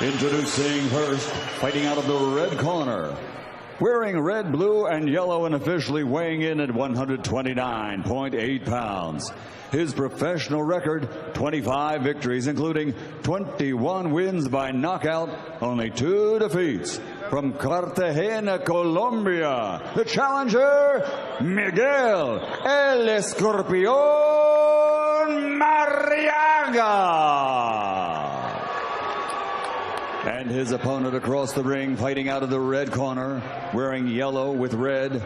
Introducing first, fighting out of the red corner, wearing red, blue, and yellow and officially weighing in at 129.8 pounds. His professional record, 25 victories, including 21 wins by knockout, only 2 defeats. From Cartagena, Colombia, the challenger, Miguel El Escorpión Marriaga. And his opponent across the ring, fighting out of the red corner, wearing yellow with red,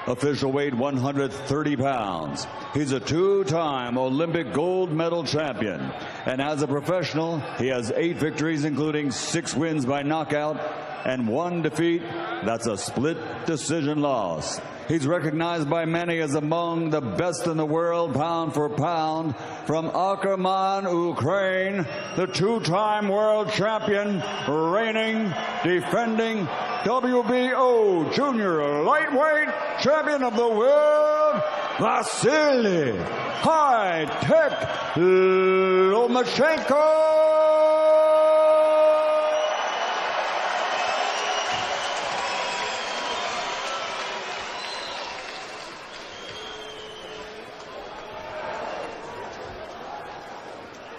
official weight 130 pounds. He's a 2-time Olympic gold medal champion. And as a professional, he has 8 victories, including 6 wins by knockout and 1 defeat. That's a split decision loss. He's recognized by many as among the best in the world, pound for pound. From Akerman, Ukraine, the 2-time world champion, reigning, defending WBO junior lightweight champion of the world, Vasyl Lomachenko.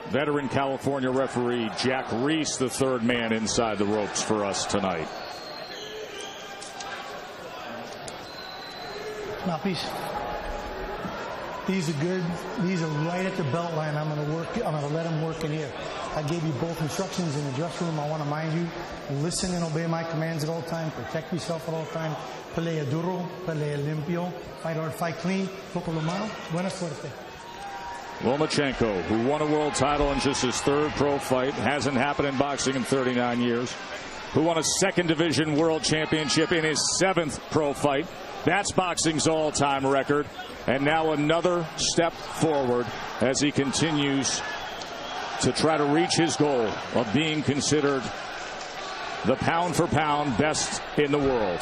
Veteran California referee Jack Reese, the 3rd man inside the ropes for us tonight. Now, these are good. These are right at the belt line. I'm going to let them work in here. I gave you both instructions in the dressing room. I want to mind you, listen and obey my commands at all times. Protect yourself at all times. Pelea duro, pelea limpio. Fight hard, fight clean. Toco la mano. Buena suerte. Lomachenko, who won a world title in just his 3rd pro fight, hasn't happened in boxing in 39 years, who won a 2nd division world championship in his 7th pro fight. That's boxing's all-time record. And now another step forward as he continues to try to reach his goal of being considered the pound-for-pound best in the world.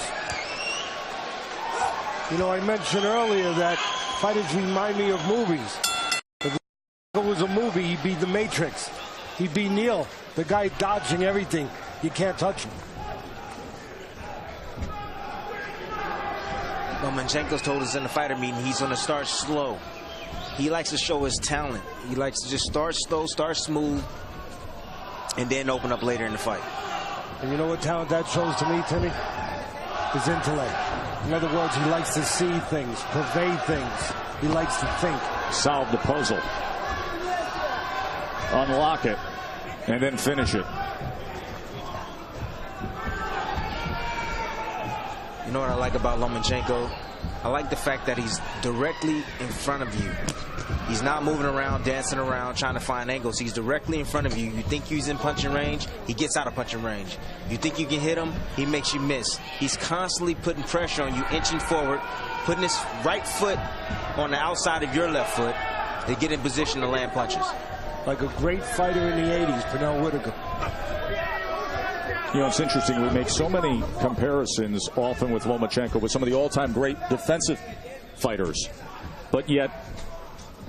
You know, I mentioned earlier that fighters remind me of movies. If it was a movie, he'd be the Matrix. He'd be Neo, the guy dodging everything. You can't touch him. Lomachenko's told us in the fighter meeting he's going to start slow. He likes to show his talent. He likes to just start slow, start smooth, and then open up later in the fight. And you know what talent that shows to me, Timmy? His intellect. In other words, he likes to see things, pervade things. He likes to think. Solve the puzzle. Unlock it, and then finish it. You know what I like about Lomachenko? I like the fact that he's directly in front of you. He's not moving around, dancing around, trying to find angles. He's directly in front of you. You think he's in punching range, he gets out of punching range. You think you can hit him, he makes you miss. He's constantly putting pressure on you, inching forward, putting his right foot on the outside of your left foot to get in position to land punches. Like a great fighter in the 80s, Pernell Whitaker. You know, it's interesting. We make so many comparisons often with Lomachenko with some of the all-time great defensive fighters. But yet,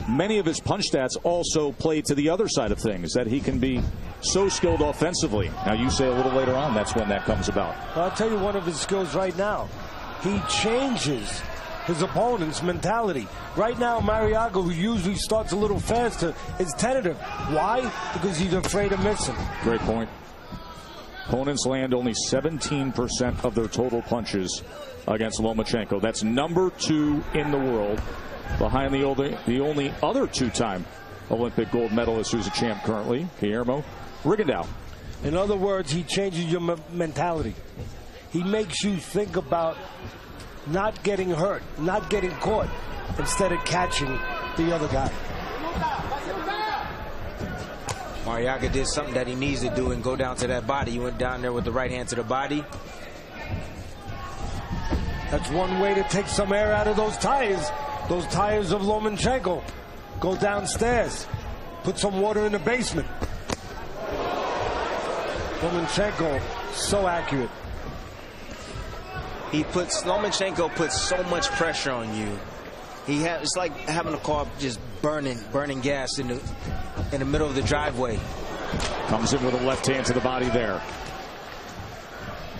many of his punch stats also play to the other side of things, that he can be so skilled offensively. Now, you say a little later on that's when that comes about. Well, I'll tell you one of his skills right now. He changes his opponent's mentality. Right now, Marriaga, who usually starts a little faster, is tentative. Why? Because he's afraid of missing. Great point. Opponents land only 17% of their total punches against Lomachenko. That's number 2 in the world, behind the only other 2-time Olympic gold medalist who's a champ currently, Guillermo Rigondeaux. In other words, he changes your mentality. He makes you think about not getting hurt, not getting caught, instead of catching the other guy. Marriaga did something that he needs to do and go down to that body. He went down there with the right hand to the body. That's one way to take some air out of those tires of Lomachenko. Go downstairs, put some water in the basement. Lomachenko, so accurate. Lomachenko puts so much pressure on you. It's like having a car just burning gas in the middle of the driveway. Comes in with a left hand to the body there.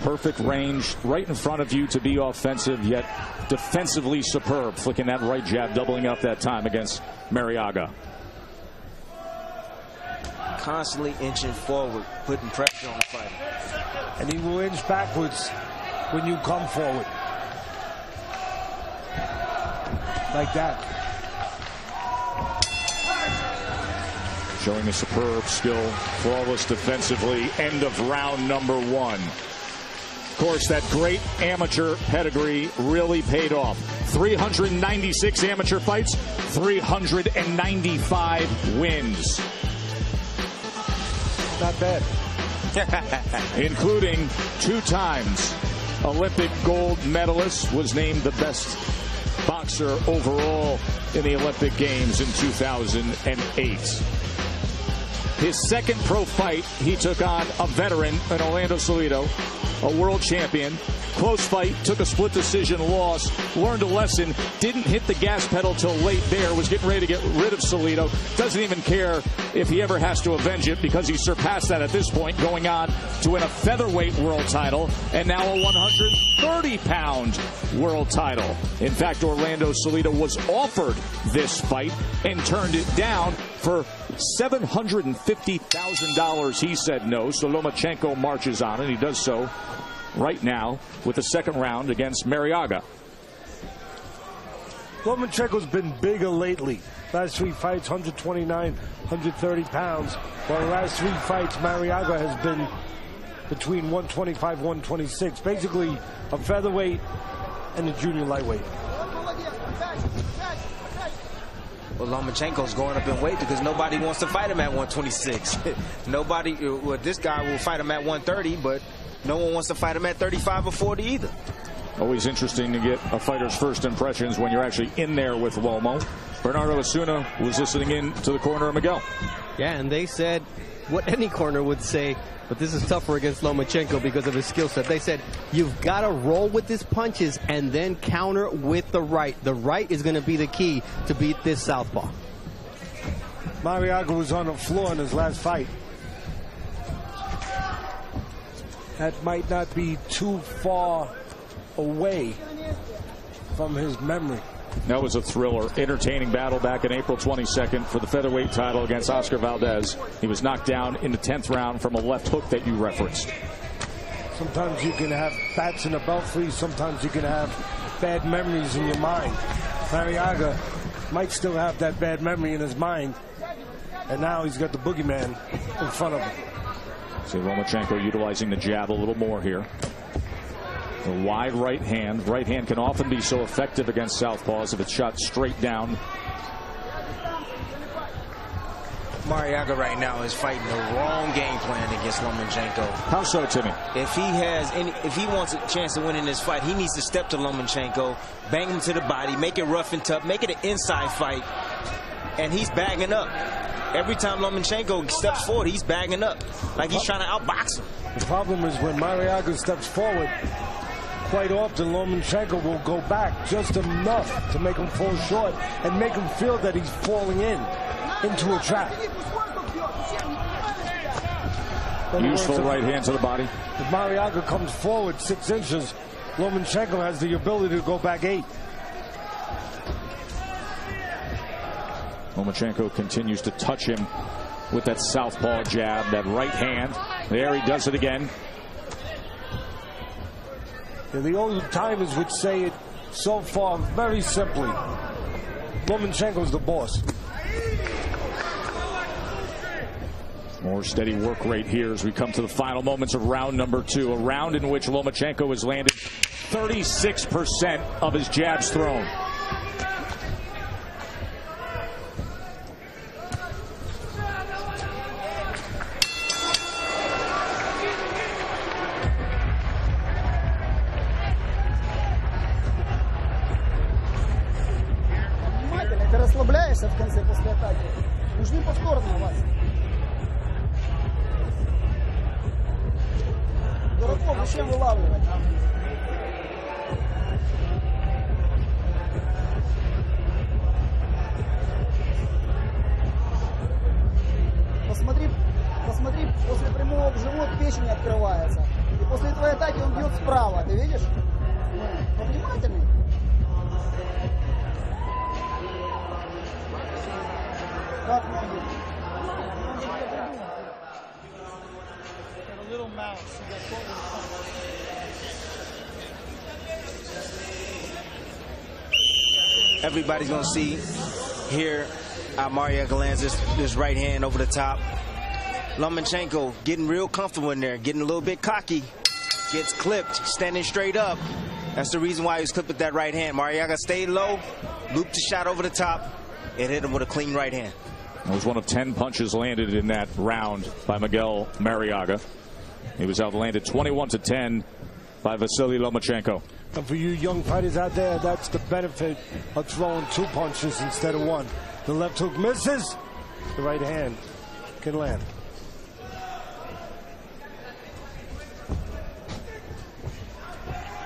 Perfect range right in front of you to be offensive, yet defensively superb. Flicking that right jab, doubling up that time against Marriaga. Constantly inching forward, putting pressure on the fighter. And he will inch backwards when you come forward. Like that. Showing a superb skill, flawless defensively. End of round number 1. Of course, that great amateur pedigree really paid off. 396 amateur fights, 395 wins. Not bad. Including 2 times Olympic gold medalist, was named the best boxer overall in the Olympic Games in 2008. His second pro fight, he took on a veteran in Orlando Salido, a world champion. Close fight, took a split decision loss, learned a lesson, didn't hit the gas pedal till late there, was getting ready to get rid of Salido. Doesn't even care if he ever has to avenge it because he surpassed that at this point, going on to win a featherweight world title and now a 130-pound world title. In fact, Orlando Salido was offered this fight and turned it down for $750,000. He said no, so Lomachenko marches on, and he does so right now with the second round against Marriaga. Lomachenko's been bigger lately. Last 3 fights, 129, 130 pounds. While the last 3 fights, Marriaga has been between 125, 126. Basically, a featherweight and a junior lightweight. Well, Lomachenko's going up in weight because nobody wants to fight him at 126. Nobody, well, this guy will fight him at 130, but no one wants to fight him at 35 or 40 either. Always interesting to get a fighter's first impressions when you're actually in there with Lomo. Bernardo Osuna was listening in to the corner of Miguel. Yeah, and they said what any corner would say, but this is tougher against Lomachenko because of his skill set. They said, you've got to roll with his punches and then counter with the right. The right is going to be the key to beat this southpaw. Marriaga was on the floor in his last fight. That might not be too far away from his memory. That was a thriller, entertaining battle back in April 22nd for the featherweight title against Oscar Valdez. He was knocked down in the 10th round from a left hook that you referenced. Sometimes you can have bats in a belt freeze. Sometimes you can have bad memories in your mind. Marriaga might still have that bad memory in his mind. And now he's got the boogeyman in front of him. See Lomachenko utilizing the jab a little more here. The wide right hand. Right hand can often be so effective against southpaws if it's shot straight down. Marriaga right now is fighting the wrong game plan against Lomachenko. How so, Timmy? If he wants a chance to win in this fight, he needs to step to Lomachenko, bang him to the body, make it rough and tough, make it an inside fight, and he's bagging up. Every time Lomachenko steps forward, he's bagging up like he's trying to outbox him. The problem is when Marriaga steps forward, quite often Lomachenko will go back just enough to make him fall short and make him feel that he's falling into a trap. Useful right hand to the body. If Marriaga comes forward 6 inches, Lomachenko has the ability to go back 8. Lomachenko continues to touch him with that southpaw jab, that right hand. There he does it again. And the old timers would say it so far very simply. Lomachenko's the boss. More steady work rate here as we come to the final moments of round number 2. A round in which Lomachenko has landed 36% of his jabs thrown. Ты расслабляешься в конце после атаки. Нужны повторные, Вася. Дураков зачем вылавливать? Посмотри Посмотри, после прямого в живот печень открывается. И после твоей атаки он бьет справа. Ты видишь? Повнимательней. Как ноги? Everybody's going to see here how Marriaga lands this right hand over the top. Lomachenko getting real comfortable in there, getting a little bit cocky, gets clipped, standing straight up. That's the reason why he was clipped with that right hand. Marriaga stayed low, looped the shot over the top, and hit him with a clean right hand. It was one of 10 punches landed in that round by Miguel Marriaga. He was outlanded 21-10 by Vasyl Lomachenko. And for you young fighters out there, that's the benefit of throwing 2 punches instead of 1. The left hook misses, the right hand can land.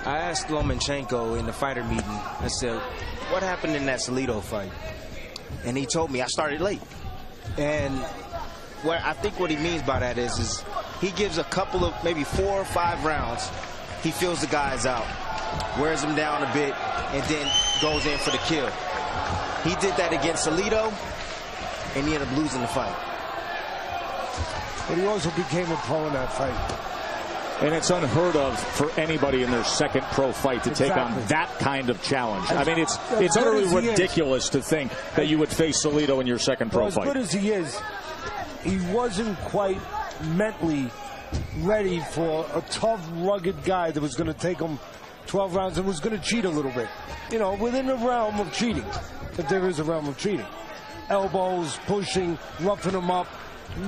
I asked Lomachenko in the fighter meeting, I said, what happened in that Salido fight? And he told me I started late. And I think what he means by that is he gives a couple of maybe 4 or 5 rounds. He feels the guys out, wears them down a bit, and then goes in for the kill. He did that against Salido, and he ended up losing the fight. But he also became a pro in that fight. And it's unheard of for anybody in their second pro fight to take on that kind of challenge. I mean, it's utterly ridiculous to think that you would face Salido in your second pro fight. As good as he is, he wasn't quite mentally ready for a tough, rugged guy that was going to take him 12 rounds and was going to cheat a little bit. You know, within the realm of cheating, if there is a realm of cheating. Elbows, pushing, roughing him up,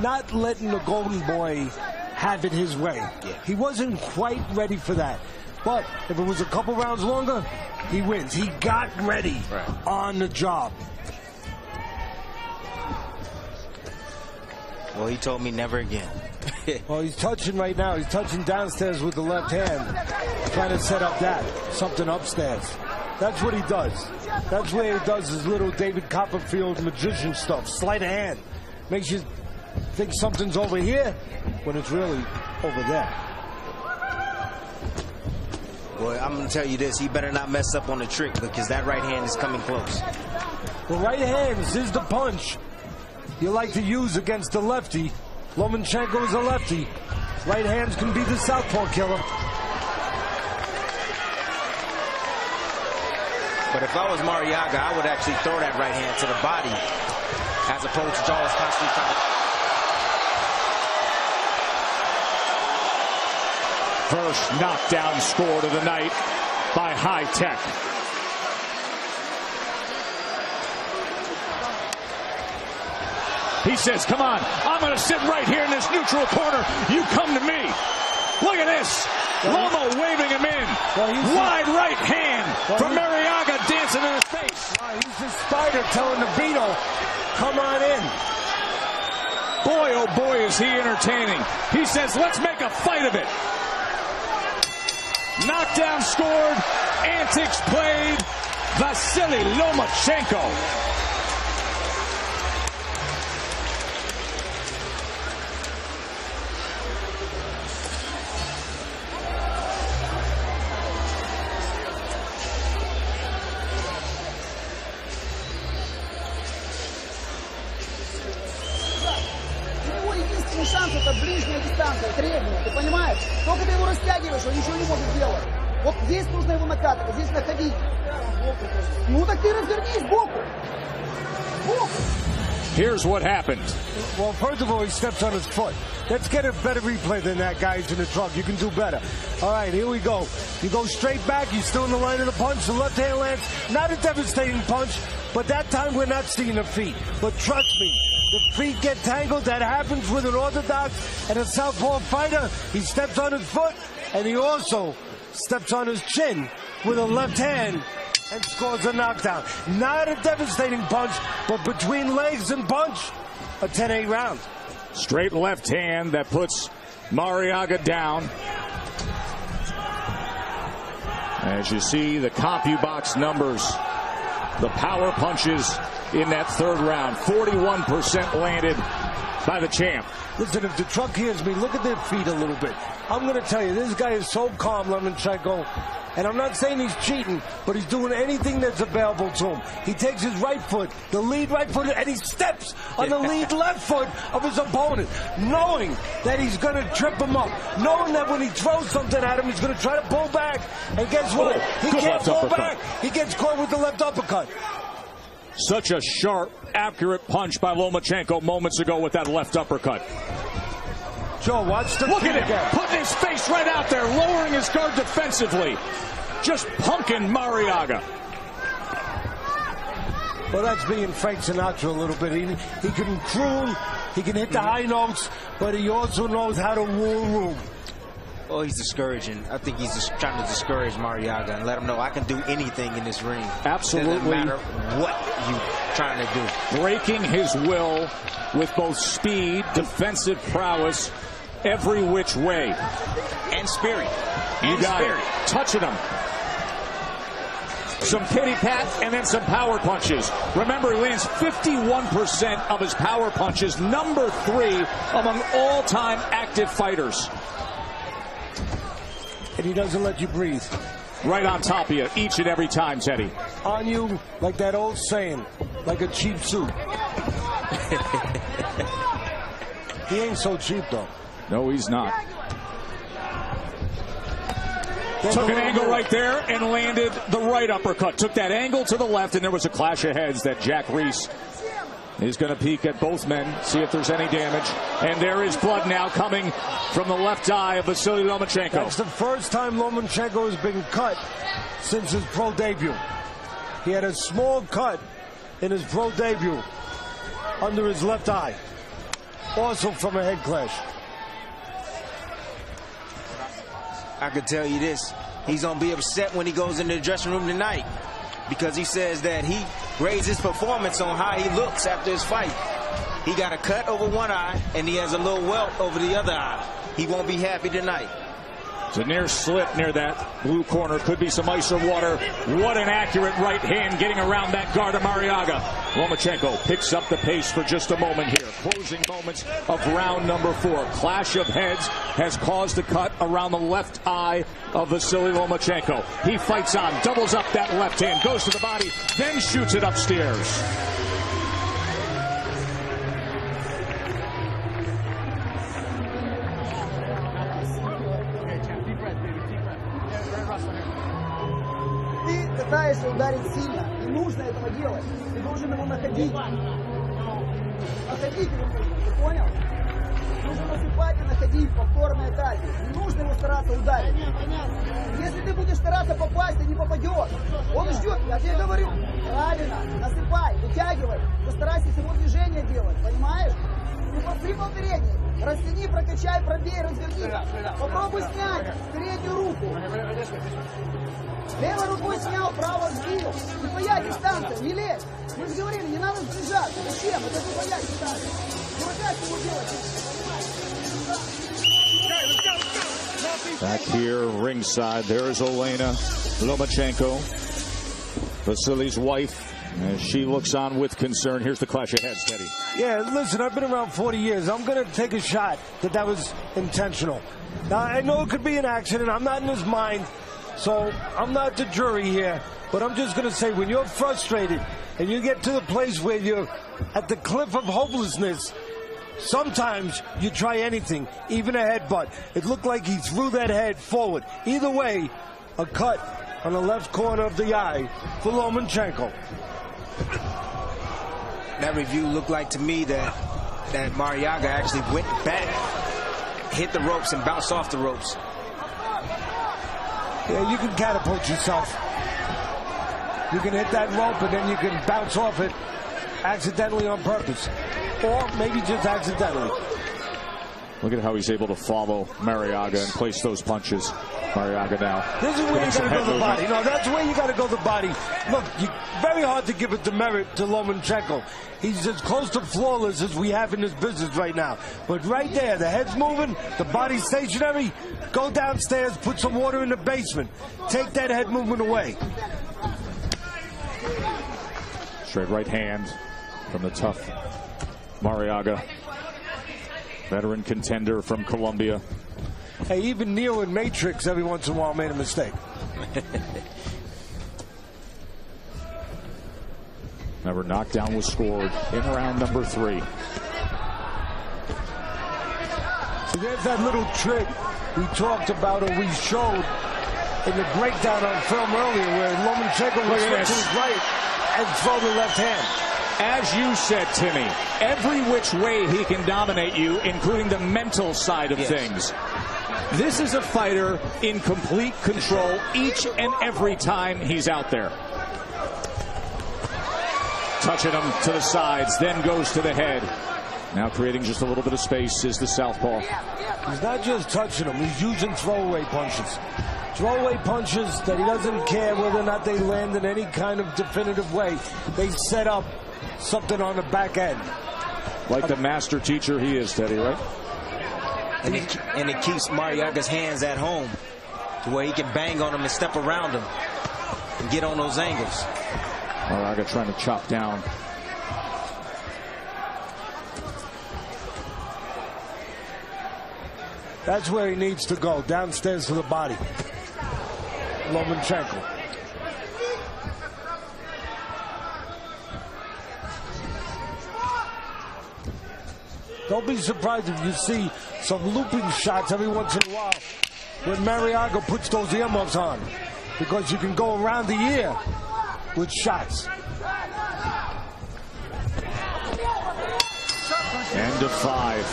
not letting the golden boy have it his way. He wasn't quite ready for that. But if it was a couple rounds longer, he wins. He got ready on the job. Well, he told me never again. Well, he's touching right now. He's touching downstairs with the left hand, trying to set up something upstairs. That's what he does. That's where he does his little David Copperfield magician stuff. Sleight of hand. Makes you think something's over here when it's really over there. Boy, I'm going to tell you this. He better not mess up on the trick because that right hand is coming close. The right hand is the punch you like to use against the lefty. Lomachenko is a lefty. Right hands can be the southpaw killer. But if I was Marriaga, I would actually throw that right hand to the body as opposed to Charles constantly trying to... First knockdown scored of the night by High Tech. He says, come on, I'm going to sit right here in this neutral corner. You come to me. Look at this. Loma waving him in. Wide right hand from Marriaga dancing in his face. He's the spider telling the Beetle, come on in. Boy, oh boy, is he entertaining. He says, let's make a fight of it. Knockdown scored, antics played, Vasyl Lomachenko. Шанс это ближняя дистанция, требования, ты понимаешь? Только ты его растягиваешь, он ничего не может сделать. Вот здесь нужно его накатывать, здесь находить. Ну так ты развернись сбоку. Сбоку. Here's what happened. Well, first of all, he steps on his foot. Let's get a better replay than that, guys, in the truck. You can do better. All right, here we go. You go straight back. You're still in the line of the punch. The left hand lands. Not a devastating punch, but that time we're not seeing the feet. But trust me, the feet get tangled. That happens with an orthodox and a southpaw fighter. He steps on his foot, and he also steps on his chin with a left hand and scores a knockdown. Not a devastating punch, but between legs and punch, a 10-8 round. Straight left hand that puts Marriaga down. As you see the CompuBox numbers, the power punches in that third round, 41% landed by the champ. Listen, if the truck hears me, look at their feet a little bit. I'm going to tell you, this guy is so calm, Lomachenko. And I'm not saying he's cheating, but he's doing anything that's available to him. He takes his right foot, the lead right foot, and he steps on the lead left foot of his opponent, knowing that he's going to trip him up, knowing that when he throws something at him, he's going to try to pull back. And guess what? He can't pull back. He gets caught with the left uppercut. Such a sharp, accurate punch by Lomachenko moments ago with that left uppercut. Joe, watch the look at him, putting his face right out there, lowering his guard defensively. Just punking Marriaga. Well, that's being Frank Sinatra a little bit. He can croon, he can hit the high notes, but he also knows how to woo room. Oh, he's discouraging. I think he's just trying to discourage Marriaga and let him know I can do anything in this ring. Absolutely. It doesn't matter what you're trying to do. Breaking his will with both speed, defensive prowess, every which way. And spirit. You got it. Touching him. Some kitty pat and then some power punches. Remember, he lands 51% of his power punches, number 3 among all-time active fighters. And he doesn't let you breathe. Right on top of you each and every time, Teddy. On you, like that old saying, like a cheap suit. He ain't so cheap, though. No, he's not. Took an angle right there and landed the right uppercut. Took that angle to the left, and there was a clash of heads that Jack Reese is going to peek at both men, see if there's any damage. And there is blood now coming from the left eye of Vasyl Lomachenko. That's the first time Lomachenko has been cut since his pro debut. He had a small cut in his pro debut under his left eye, also from a head clash. I could tell you this, he's going to be upset when he goes into the dressing room tonight, because he says that he raised his performance on how he looks after his fight. He got a cut over one eye, and he has a little welt over the other eye. He won't be happy tonight. It's a near slit near that blue corner. Could be some ice or water. What an accurate right hand getting around that guard of Marriaga. Lomachenko picks up the pace for just a moment here. Closing moments of round number 4. Clash of heads has caused a cut around the left eye of Vasyl Lomachenko. He fights on, doubles up that left hand, goes to the body, then shoots it upstairs. Пытаешься ударить сильно. Не нужно этого делать. Ты должен его находить. Находить его нужно. Ты понял? Нужно насыпать и находить в повторной атаке. Не нужно его стараться ударить. Если ты будешь стараться попасть, ты не попадешь. Он ждет. Я тебе говорю. Правильно. Насыпай, вытягивай. Постарайся его движение делать. Понимаешь? При повторении. Растяни, прокачай, пробей, разверни. Попробуй снять переднюю руку. Левой рукой снял, правой сбил. Не твоя дистанция, не лезь. Мы же говорили, не надо сближаться. Зачем? Это не твоя дистанция. Дуракать ему делать. Back here, ringside, there is Elena Lomachenko, Vasily's wife, as she looks on with concern. Here's the clash of heads, Teddy. Yeah, listen, I've been around 40 years. I'm going to take a shot that was intentional. Now, I know it could be an accident. I'm not in his mind. So I'm not the jury here, but I'm just going to say, when you're frustrated and you get to the place where you're at the cliff of hopelessness, sometimes you try anything, even a headbutt. It looked like he threw that head forward. Either way, a cut on the left corner of the eye for Lomachenko. That review looked like to me that Marriaga actually went back, hit the ropes, and bounced off the ropes. Yeah, you can catapult yourself. You can hit that rope and then you can bounce off it accidentally on purpose. Or maybe just accidentally. Look at how he's able to follow Marriaga and place those punches. Marriaga now. This is where you got to go the body. No, that's where you got to go the body. Look, very hard to give it demerit to Lomachenko. He's as close to flawless as we have in this business right now. But right there, the head's moving, the body's stationary. Go downstairs, put some water in the basement. Take that head movement away. Straight right hand from the tough Marriaga. Veteran contender from Colombia. Hey, even Neo in Matrix every once in a while made a mistake. Remember, knockdown was scored in round number 3. So there's that little trick we talked about, or we showed in the breakdown on film earlier, where Lomachenko will switch to his right and throw the left hand. As you said, Timmy, every which way he can dominate you, including the mental side of things. This is a fighter in complete control each and every time he's out there. Touching him to the sides, then goes to the head. Now creating just a little bit of space is the southpaw. He's not just touching him, he's using throwaway punches. Throwaway punches that he doesn't care whether or not they land in any kind of definitive way. They set up something on the back end. Like the master teacher he is, Teddy, right? And it keeps Marriaga's hands at home to where he can bang on him and step around him and get on those angles. Marriaga trying to chop down. That's where he needs to go, downstairs to the body. Lomachenko. Don't be surprised if you see some looping shots every once in a while when Marriaga puts those earmuffs on, because you can go around the ear with shots. End of 5.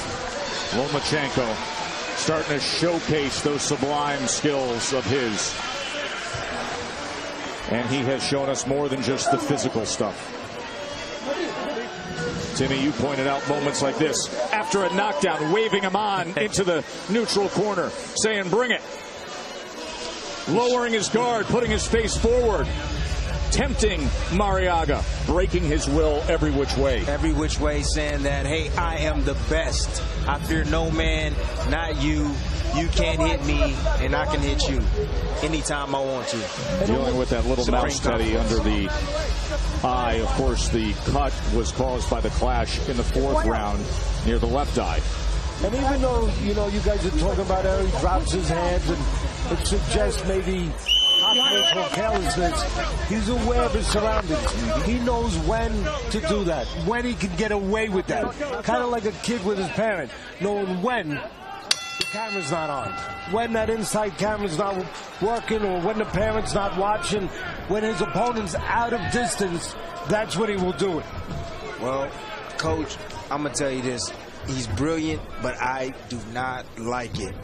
Lomachenko starting to showcase those sublime skills of his. And he has shown us more than just the physical stuff. Timmy, you pointed out moments like this. After a knockdown, waving him on into the neutral corner, saying, bring it. Lowering his guard, putting his face forward. Tempting Marriaga, breaking his will every which way. Every which way, saying that, hey, I am the best. I fear no man, not you. You can't hit me, and I can hit you anytime I want to. Dealing with that little mouse, Teddy, under the eye. Of course, the cut was caused by the clash in the 4th round near the left eye. And even though, you know, you guys are talking about how he drops his hands and it suggests maybe or carelessness, he's aware of his surroundings. He knows when to do that, when he can get away with that. Kind of like a kid with his parent, knowing when the camera's not on, when that inside camera's not working, or when the parent's not watching, when his opponent's out of distance, that's when he will do it. Well, Coach, I'm going to tell you this. He's brilliant, but I do not like it.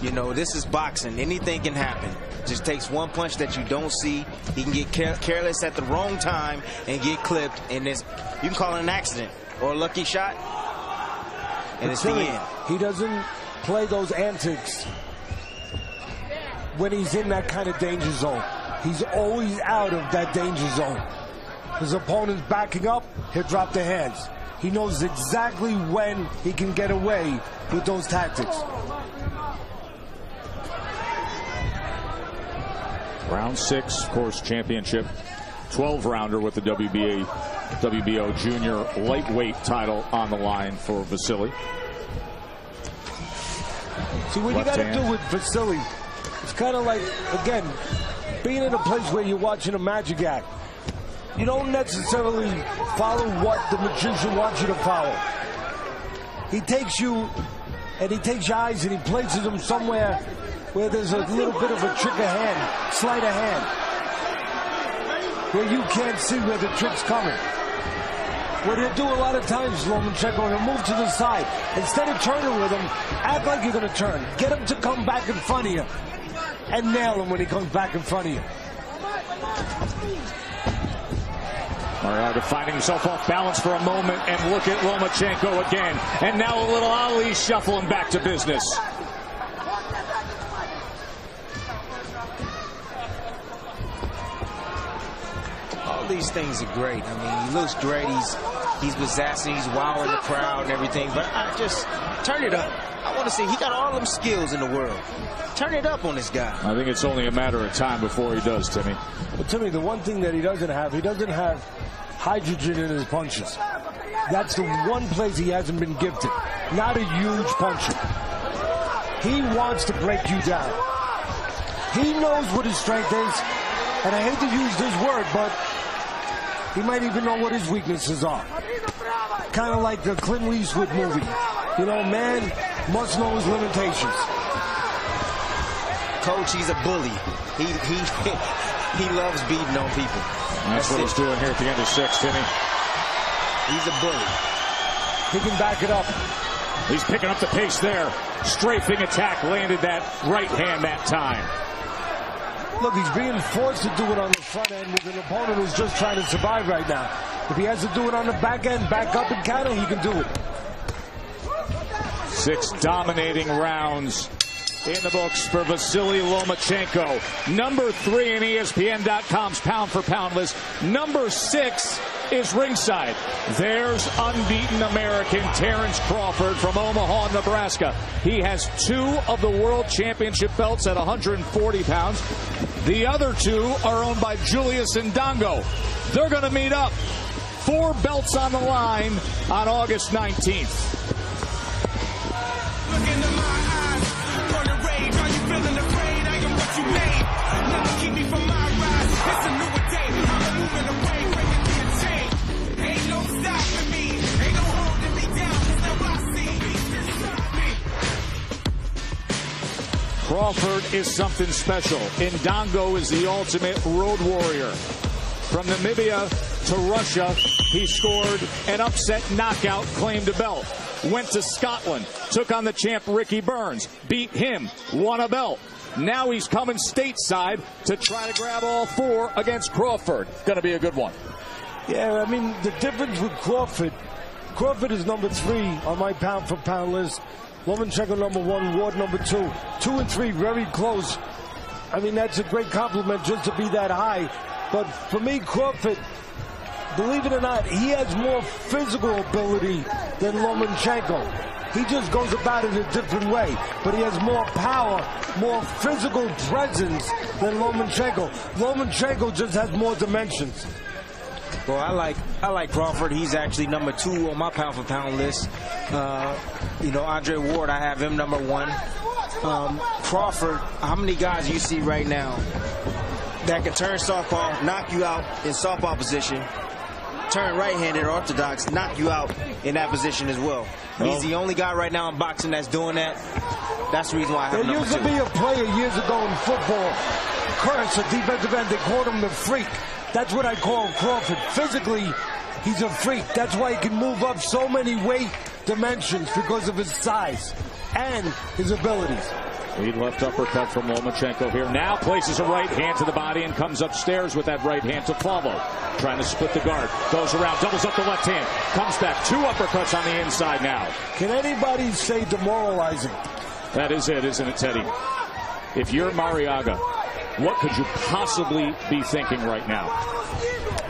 You know, this is boxing. Anything can happen. Just takes one punch that you don't see. He can get careless at the wrong time and get clipped, and you can call it an accident or a lucky shot, and it's the end. He doesn't play those antics when he's in that kind of danger zone. He's always out of that danger zone. His opponent's backing up, he'll drop the hands. He knows exactly when he can get away with those tactics. Round 6, of course, championship. 12-rounder with the WBO junior lightweight title on the line for Vasily. See, what you got to do with Vasily, it's kind of like, again, being in a place where you're watching a magic act. You don't necessarily follow what the magician wants you to follow. He takes you and he takes your eyes and he places them somewhere where there's a little bit of a trick of hand, sleight of hand, where you can't see where the trick's coming. What he'll do a lot of times, Lomachenko, he'll move to the side. Instead of turning with him, act like you're going to turn. Get him to come back in front of you and nail him when he comes back in front of you. Marriaga finding himself off balance for a moment, and look at Lomachenko again. And now a little Ali shuffle and back to business. All these things are great. I mean, he looks great. He's with Zassy, he's wowing the crowd and everything. But I just turn it up. I want to see, he got all them skills in the world. Turn it up on this guy. I think it's only a matter of time before he does, Timmy. But Timmy, the one thing that he doesn't have hydrogen in his punches. That's the one place he hasn't been gifted. not a huge puncher. He wants to break you down. He knows what his strength is, and I hate to use this word, but he might even know what his weaknesses are. Kind of like the Clint Eastwood movie. You know, man must know his limitations. Coach, he's a bully. He loves beating on people. That's what he's doing here at the end of 6, Timmy. He's a bully. He can back it up. He's picking up the pace there. Strafing attack, landed that right hand that time. Look, he's being forced to do it on the front end with an opponent who's just trying to survive right now. If he has to do it on the back end, back up and counter, he can do it. 6 dominating rounds in the books for Vasyl Lomachenko. Number 3 in ESPN.com's pound-for-pound list. Number 6 is ringside. There's unbeaten American Terrence Crawford from Omaha, Nebraska. He has 2 of the world championship belts at 140 pounds. The other 2 are owned by Julius Ndongo. They're going to meet up. 4 belts on the line on August 19th. Look into my eyes, for the rage, are you feeling afraid? I am what you made. Never keep me from my rise. It's a new day. I'm moving away, breaking the chain. Ain't no stopping me. Ain't no holding me down. It's now I see. Crawford is something special. Ndongo is the ultimate road warrior. From Namibia to Russia, he scored an upset knockout, claimed a belt. Went to Scotland, took on the champ Ricky Burns, beat him, won a belt. Now he's coming stateside to try to grab all 4 against Crawford. Going to be a good one. Yeah, I mean, the difference with Crawford is number 3 on my pound-for-pound list. Lomachenko number 1, Ward number 2. 2 and 3, very close. I mean, that's a great compliment just to be that high. But for me, Crawford, believe it or not, he has more physical ability than Lomachenko. He just goes about it a different way. But he has more power, more physical presence than Lomachenko. Lomachenko just has more dimensions. Well, I like Crawford. He's actually number 2 on my pound-for-pound list. You know, Andre Ward, I have him number 1. Crawford, how many guys you see right now that can turn southpaw, knock you out in southpaw position, turn right-handed orthodox, knock you out in that position as well? He's the only guy right now in boxing that's doing that. That's the reason why I have number 2. There used to be a player years ago in football, Curtis, a defensive end, they called him the freak. That's what I call Crawford. Physically, he's a freak. That's why he can move up so many weight dimensions because of his size and his abilities. Lead left uppercut from Lomachenko here. Now places a right hand to the body and comes upstairs with that right hand to follow. Trying to split the guard. Goes around, doubles up the left hand. Comes back. 2 uppercuts on the inside now. Can anybody say demoralizing? That is it, isn't it, Teddy? If you're Marriaga, what could you possibly be thinking right now?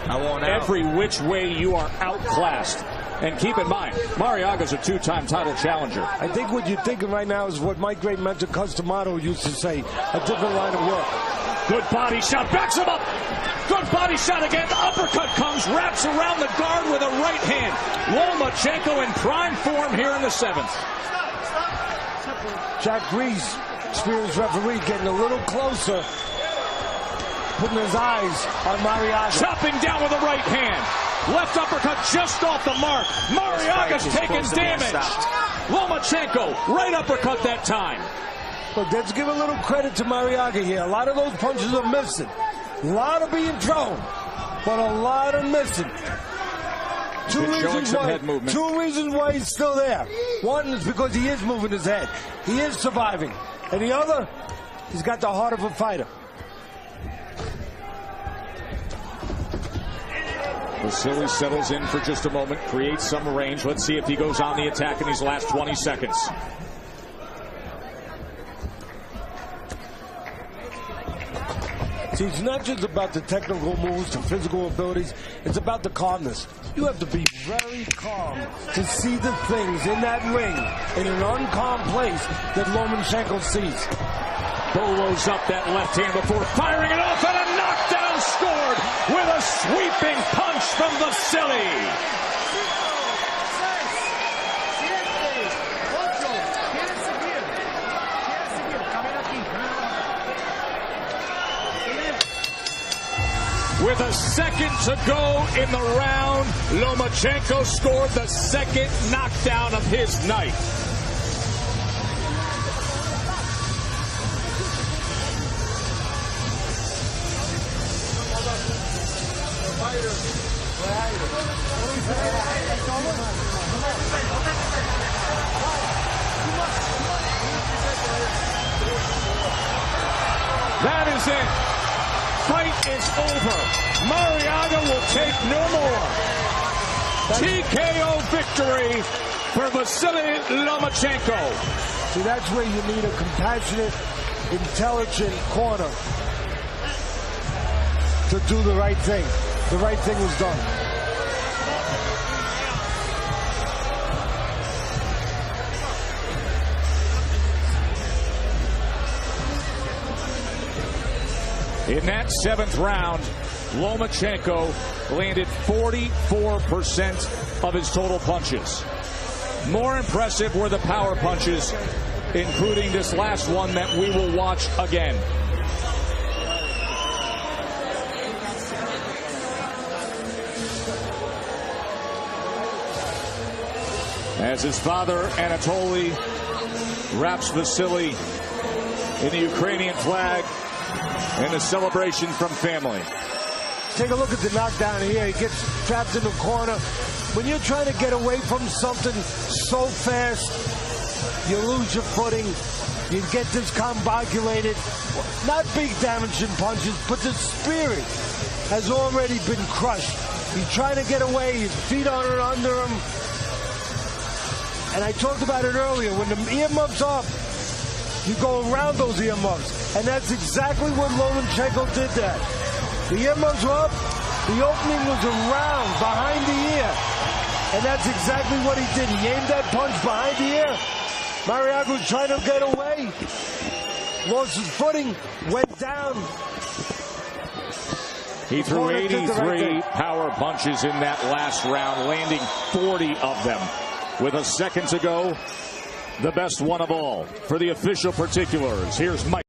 I want out. Every which way you are outclassed. And keep in mind, Marriaga's a 2-time title challenger. I think what you're thinking right now is what my great mentor Cus D'Amato used to say, a different line of work. Good body shot, backs him up. Good body shot again. Uppercut comes, wraps around the guard with a right hand. Lomachenko in prime form here in the 7th. Jack Grease, experienced referee, getting a little closer, putting his eyes on Marriaga. Chopping down with a right hand. Left uppercut just off the mark. Marriaga's taking damage. Lomachenko, right uppercut that time. Look, let's give a little credit to Marriaga here. A lot of those punches are missing. A lot are being thrown, but a lot are missing. Two reasons why he's still there. One is because he is moving his head. He is surviving. And the other, he's got the heart of a fighter. Vasily settles in for just a moment, creates some range. Let's see if he goes on the attack in these last 20 seconds. See, it's not just about the technical moves, the physical abilities. It's about the calmness. You have to be very calm to see the things in that ring in an uncalm place that Lomachenko sees. Bolo's up that left hand before firing it off, and a knockdown scored with a sweeping punch from Vasily. With a second to go in the round, Lomachenko scored the second knockdown of his night. That is it. Fight is over. Marriaga will take no more. TKO victory for Vasyl Lomachenko. See, that's where you need a compassionate, intelligent corner to do the right thing. The right thing was done. In that seventh round, Lomachenko landed 44% of his total punches. More impressive were the power punches, including this last one that we will watch again. As his father, Anatoly, wraps Vasily in the Ukrainian flag and the celebration from family. Take a look at the knockdown here. He gets trapped in the corner. When you're trying to get away from something so fast, you lose your footing. You get discombobulated. Not big damaging punches, but the spirit has already been crushed. He's trying to get away. His feet are under him. And I talked about it earlier. When the earmuffs are up, you go around those earmuffs. And that's exactly what Lomachenko did that. The earmuffs were up. The opening was around, behind the ear. And that's exactly what he did. He aimed that punch behind the ear. Marriaga was trying to get away. Lost his footing. Went down. He threw 83 power punches in that last round, landing 40 of them. With a second to go, the best one of all. For the official particulars, here's Mike.